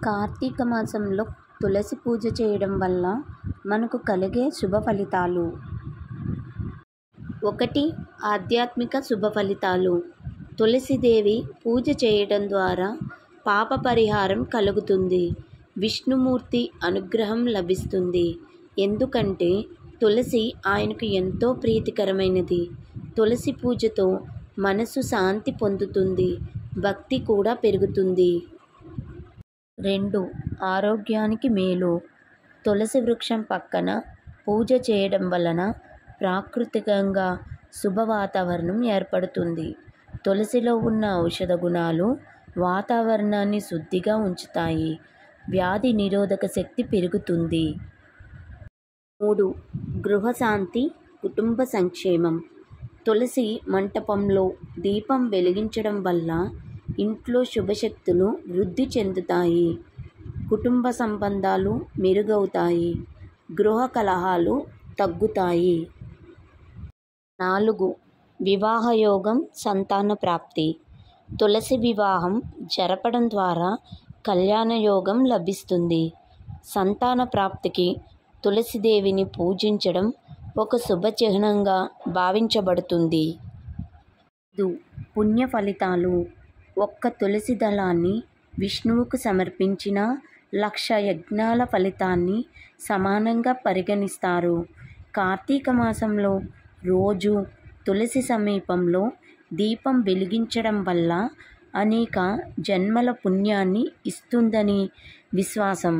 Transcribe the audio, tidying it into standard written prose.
కార్తీక మాసంలో తులసి పూజ చేయడం వల్ల మనకు కలిగే శుభ ఫలితాలు. 1. ఆధ్యాత్మిక శుభ ఫలితాలు. తులసీదేవి పూజ చేయడం ద్వారా పాప పరిహారం కలుగుతుంది. విష్ణుమూర్తి అనుగ్రహం లభిస్తుంది. ఎందుకంటే తులసి ఆయనకు ఎంతో ప్రీతికరమైనది. తులసి పూజతో మనసు శాంతి పొందుతుంది. భక్తి కూడా పెరుగుతుంది. 2. ఆరోగ్యానికి మేలు. తులసి వృక్షం పక్కన పూజ చేయడం వలన ప్రాకృతికంగా శుభ వాతావరణం ఏర్పడుతుంది. తులసిలో ఉన్న ఔషధ గుణాలు వాతావరణాన్ని శుద్ధిగా ఉంచుతాయి. వ్యాధి నిరోధక శక్తి పెరుగుతుంది. 3. గృహశాంతి, కుటుంబ సంక్షేమం. తులసి మంటపంలో దీపం వెలిగించడం వల్ల ఇంట్లో శుభశక్తులు వృద్ధి చెందుతాయి. కుటుంబ సంబంధాలు మెరుగవుతాయి. గృహ కలహాలు తగ్గుతాయి. 4. వివాహయోగం, సంతాన ప్రాప్తి. తులసి వివాహం జరపడం ద్వారా కళ్యాణయోగం లభిస్తుంది. సంతాన ప్రాప్తికి తులసిదేవిని పూజించడం ఒక శుభ చిహ్నంగా భావించబడుతుంది. 5. పుణ్య ఫలితాలు. ఒక్క తులసి దళాన్ని విష్ణువుకు సమర్పించిన 1,00,000 యజ్ఞాల ఫలితాన్ని సమానంగా పరిగణిస్తారు. కార్తీక మాసంలో రోజు తులసి సమీపంలో దీపం వెలిగించడం వల్ల అనేక జన్మల పుణ్యాన్ని ఇస్తుందని విశ్వాసం.